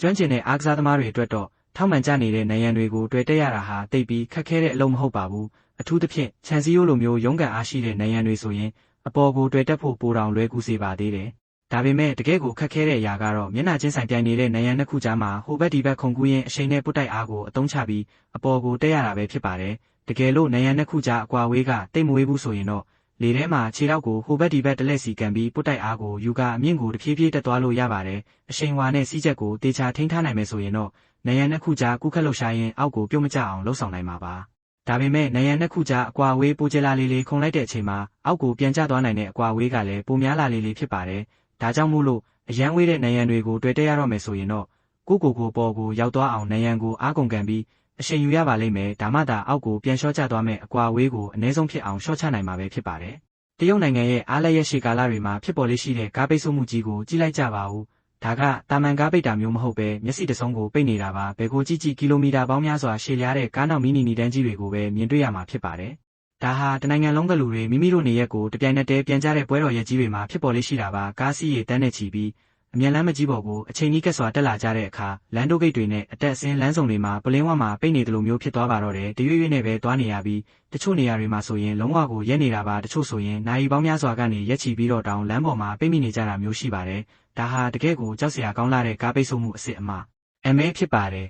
ကျွမ်းကျင်တဲ့အားကစားသမားတွေအတွက်တော့ထောက်မှန်ကျနေတဲ့နံရံတွေကိုတွေ့တက်ရတာဟာတိတ်ပြီးခက်ခဲတဲ့အလုပ်မဟုတ်ပါဘူးအထူးသဖြင့်ခြံစည်းရိုးလိုမျိုးရုံးကန်အားရှိတဲ့နံရံတွေဆိုရင်အပေါ်ကိုတွေ့တက်ဖို့ပိုတောင်လွယ်ကူစေပါသေးတယ်ဒါပေမဲ့တကယ်ကိုခက်ခဲတဲ့အရာကတော့မျက်နှာချင်းဆိုင်ပြိုင်နေတဲ့နံရံနှစ်ခုကြားမှာဟိုဘက်ဒီဘက်ခုန်ကူးရင်းအရှိန်နဲ့ပုတ်တိုက်အားကိုအသုံးချပြီးအပေါ်ကိုတက်ရတာပဲဖြစ်ပါတယ်တကယ်လို့နံရံနှစ်ခုကြားအကွာဝေးကတိတ်မဝေးဘူးဆိုရင်တော့လေထဲမှာခြေထောက်ကိုဟိုဘက်ဒီဘက်တလက်စီကန်ပြီးပုတ်တိုက်အားကိုယူကအမြင့်ကိုတဖြည်းဖြည်းတက်သွားလို့ရပါတယ်အရှိန်ဝါနဲ့စီးချက်ကိုတေချာထိန်းထားနိုင်မယ်ဆိုရင်တော့နံရံနှစ်ခုကြားကူးခတ်လှုပ်ရှားရင်းအောက်ကိုပြုတ်မကျအောင်လှုပ်ဆောင်နိုင်မှာပါဒါပေမဲ့နံရံနှစ်ခုကြားအကွာဝေးပိုကျလာလေးခုန်လိုက်တဲ့အချိန်မှာအောက်ကိုပြန်ကျသွားနိုင်တဲ့အကွာဝေးကလည်းပိုများလာလေးဖြစ်ပါတယ်ဒါကြောင့်မို့လို့အရန်ဝေးတဲ့နံရံတွေကိုတွေ့တက်ရတော့မယ်ဆိုရင်တော့ကိုပေါ်ကိုရောက်သွားအောင်နံရံကိုအားကုန်ကန်ပြီးအရှိန်ယူရပါလိမ့်မယ်ဒါမှသာအောက်ကိုပြန်လျှော့ကျသွားမယ်အကွာဝေးကိုအနည်းဆုံးဖြစ်အောင်လျှော့ချနိုင်မှာပဲဖြစ်ပါတယ်တရုတ်နိုင်ငံရဲ့အားလက်ရရှေကာလတွေမှာဖြစ်ပေါ်လေးရှိတဲ့ကားပိတ်ဆို့မှုကြီးကိုကြည့်လိုက်ကြပါဦးဒါကတာမန်ကားပိတ်တာမျိုးမဟုတ်ပဲမျက်စိတစ်စုံကိုပိတ်နေတာပါဘယ်ကိုကြည့်ကီလိုမီတာပေါင်းများစွာရှည်လျားတဲ့ကားနောက်မီနီတန်းကြီးတွေကိုပဲမြင်တွေ့ရမှာဖြစ်ပါတယ်ဒါဟာတနိုင်ငံလုံးကလူတွေမိမိတို့နေရက်ကိုတပြိုင်နက်တည်းပြန်ကြတဲ့ပွဲတော်ရက်ကြီးတွေမှာဖြစ်ပေါ်လေးရှိတာပါကားစီးရီတန်းနဲ့ချီပြီးအမြန်လမ်းမကြီးပေါ်ကိုအချိန်ကြီးကက်စွာတက်လာကြတဲ့အခါလမ်းတို့ဂိတ်တွေနဲ့အတက်အဆင်းလမ်းစုံတွေမှာပလင်းဝမှာပိတ်နေတယ်လို့မျိုးဖြစ်သွားပါတော့တယ်တရွေ့ရွေ့နဲ့ပဲသွားနေရပြီးတချို့နေရာတွေမှာဆိုရင်လုံးဝကိုရက်နေတာပါတချို့ဆိုရင်နာရီပေါင်းများစွာကနေရက်ချီပြီးတော့တောင်လမ်းပေါ်မှာပိတ်မိနေကြတာမျိုးရှိပါတယ်ဒါဟာတကယ့်ကိုကြောက်စရာကောင်းလာတဲ့ကားပိတ်ဆို့မှုအစစ်အမအမဲဖြစ်ပါတယ်